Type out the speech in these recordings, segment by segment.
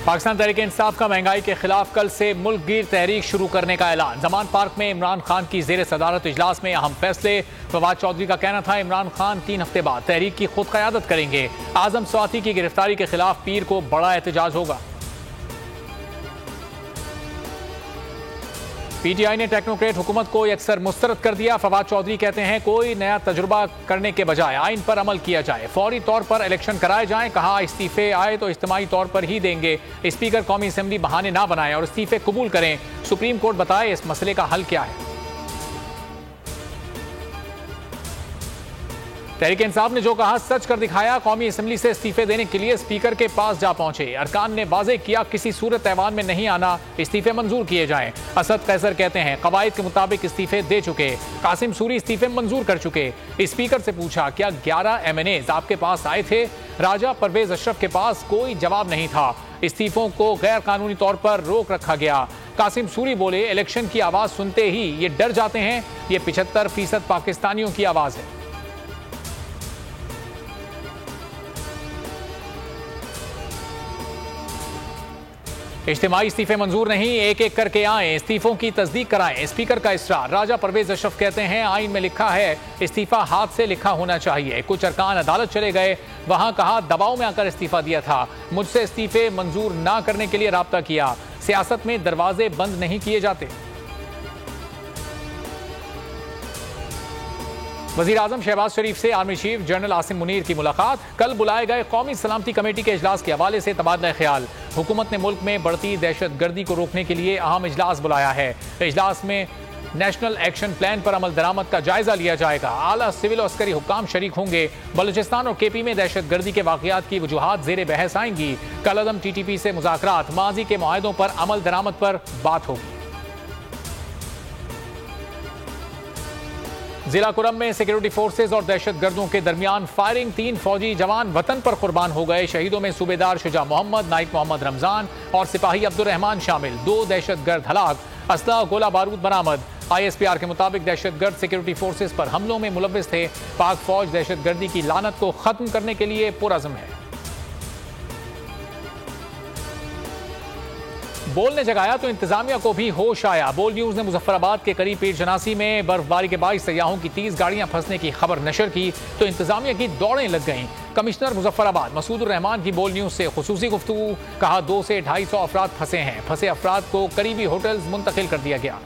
पाकिस्तान तहरीक इंसाफ का महंगाई के खिलाफ कल से मुल्क गिर तहरीक शुरू करने का ऐलान। जमान पार्क में इमरान खान की जेर सदारत इजलास में अहम फैसले। फवाद चौधरी का कहना था इमरान खान 3 हफ्ते बाद तहरीक की खुद क़यादत करेंगे। आजम स्वाति की गिरफ्तारी के खिलाफ पीर को बड़ा एहतजाज होगा। पीटीआई ने टेक्नोक्रेट हुकूमत को अक्सर मुस्तरद कर दिया। फवाद चौधरी कहते हैं कोई नया तजुर्बा करने के बजाय आइन पर अमल किया जाए, फौरी तौर पर इलेक्शन कराए जाएं। कहा इस्तीफे आए तो इज्तिमाई तौर पर ही देंगे। स्पीकर कौमी असेंबली बहाने ना बनाएं और इस्तीफे कबूल करें। सुप्रीम कोर्ट बताए इस मसले का हल क्या है। तहरीक इंसाफ ने जो कहा सच कर दिखाया। कौमी असेंबली से इस्तीफे देने के लिए स्पीकर के पास जा पहुंचे। अरकान ने वाज़ेह किया किसी सूरत ऐवान में नहीं आना, इस्तीफे मंजूर किए जाएं। असद कैसर कहते हैं कवायद के मुताबिक इस्तीफे दे चुके। कासिम सूरी इस्तीफे मंजूर कर चुके। स्पीकर से पूछा क्या 11 MNAs आपके पास आए थे? राजा परवेज अशरफ के पास कोई जवाब नहीं था। इस्तीफों को गैर कानूनी तौर पर रोक रखा गया। कासिम सूरी बोले इलेक्शन की आवाज सुनते ही ये डर जाते हैं। ये 75% पाकिस्तानियों की आवाज है। इज्तिमाई इस्तीफे मंजूर नहीं, एक एक करके आए, इस्तीफों की तस्दीक कराएं। स्पीकर का इसरार। राजा परवेज अशरफ कहते हैं आइन में लिखा है इस्तीफा हाथ से लिखा होना चाहिए। कुछ अरकान अदालत चले गए, वहां कहा दबाव में आकर इस्तीफा दिया था। मुझसे इस्तीफे मंजूर ना करने के लिए राब्ता किया। सियासत में दरवाजे बंद नहीं किए जाते। वज़ीर आज़म शहबाज शरीफ से army chief general Asim Munir की मुलाकात। कल बुलाए गए कौमी सलामती कमेटी के इजलास के हवाले से तबादला ख्याल। हुकूमत ने मुल्क में बढ़ती दहशतगर्दी को रोकने के लिए अहम इजलास बुलाया है। इजलास में नेशनल एक्शन प्लान पर अमल दरामद का जायजा लिया जाएगा। आला सिविल और अस्करी हुक्काम शरीक होंगे। बलूचिस्तान और KP में दहशतगर्दी के वाक़यात की वजूहात जेर बहस आएंगी। कल अदम TTP से मुज़ाकरात। माजी के मुआहदों पर अमल दरामद पर बात होगी। जिला कुरम में सिक्योरिटी फोर्सेज और दहशतगर्दों के दरमियान फायरिंग। 3 फौजी जवान वतन पर कुर्बान हो गए। शहीदों में सूबेदार शुजा मोहम्मद, नाइक मोहम्मद रमजान और सिपाही अब्दुल रहमान शामिल। 2 दहशतगर्द हलाक। असला गोला बारूद बरामद। ISPR के मुताबिक दहशतगर्द सिक्योरिटी फोर्सेज पर हमलों में मुलव्विस थे। पाक फौज दहशतगर्दी की लानत को खत्म करने के लिए पुरअज़्म है। बोल ने जगाया तो इंतजामिया को भी होश आया। बोल न्यूज ने मुजफ्फराबाद के करीब पीर जनासी में बर्फबारी के बाइस सयाहों की 30 गाड़ियां फंसने की खबर नशर की तो इंतजामिया की दौड़ें लग गईं। कमिश्नर मुजफ्फराबाद मसूदुर रहमान की बोल न्यूज से खुसूसी गुफ्तगू। कहा 200 से 250 अफराद फंसे हैं। फंसे अफराद को करीबी होटल्स मुंतकिल कर दिया गया।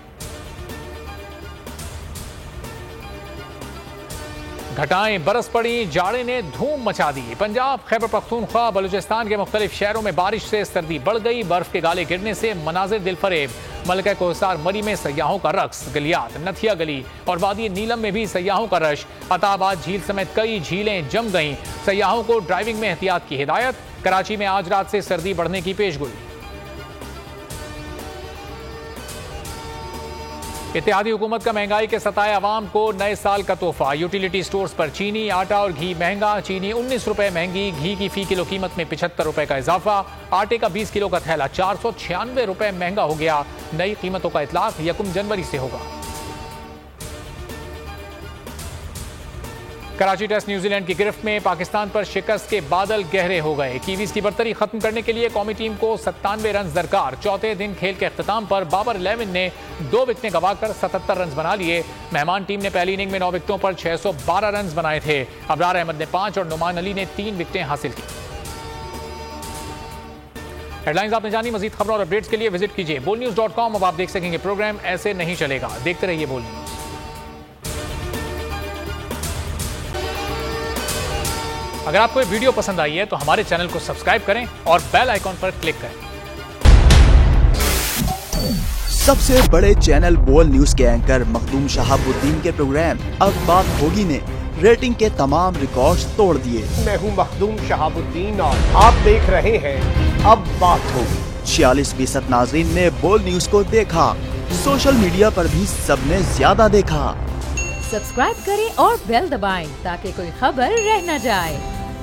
घटाएं बरस पड़ी, जाड़े ने धूम मचा दी। पंजाब, खैबर पख्तूनख्वा, बलूचिस्तान के मुख्तलिफ शहरों में बारिश से सर्दी बढ़ गई। बर्फ के गाले गिरने से मनाजिर दिलफरेब। मलका कोहसार मरी में सयाहों का रक्स। गलियात, नथिया गली और वादी नीलम में भी सयाहों का रश। अताबाद झील समेत कई झीलें जम गईं। सयाहों को ड्राइविंग में एहतियात की हिदायत। कराची में आज रात से सर्दी बढ़ने की पेशगोई। इत्तेहादी हुकूमत का महंगाई के सताए अवाम को नए साल का तोहफा। यूटिलिटी स्टोर्स पर चीनी, आटा और घी महंगा। चीनी 19 रुपए महंगी। घी की फी किलो कीमत में 75 रुपए का इजाफा। आटे का 20 किलो का थैला 496 रुपए महंगा हो गया। नई कीमतों का इतलाक 1 जनवरी से होगा। कराची टेस्ट न्यूजीलैंड की गिरफ्त में। पाकिस्तान पर शिकस्त के बादल गहरे हो गए। कीवीज की बर्तरी खत्म करने के लिए कौमी टीम को 97 रन दरकार। चौथे दिन खेल के अख्ताम पर बाबर 11 ने 2 विकेटें गंवाकर 77 रन बना लिए। मेहमान टीम ने पहली इनिंग में 9 विकेटों पर 612 रन बनाए थे। अबरार अहमद ने 5 और नुमान अली ने 3 विकेटें हासिल की। हेडलाइंस आपने जानी। मजीद खबरों और अपडेट्स के लिए विजिट कीजिए bolnews.com। अब आप देख सकेंगे प्रोग्राम ऐसे नहीं चलेगा। देखते रहिए बोल न्यूज। अगर आपको ये वीडियो पसंद आई है तो हमारे चैनल को सब्सक्राइब करें और बेल आइकॉन पर क्लिक करें। सबसे बड़े चैनल बोल न्यूज के एंकर मखदूम शहाबुद्दीन के प्रोग्राम अब बात होगी ने रेटिंग के तमाम रिकॉर्ड्स तोड़ दिए। मैं हूं मखदूम शहाबुद्दीन और आप देख रहे हैं अब बात होगी। 46% नाज़रीन ने बोल न्यूज को देखा। सोशल मीडिया पर भी सबने ज्यादा देखा। सब्सक्राइब करें और बेल दबाएं ताकि कोई खबर रह न जाए।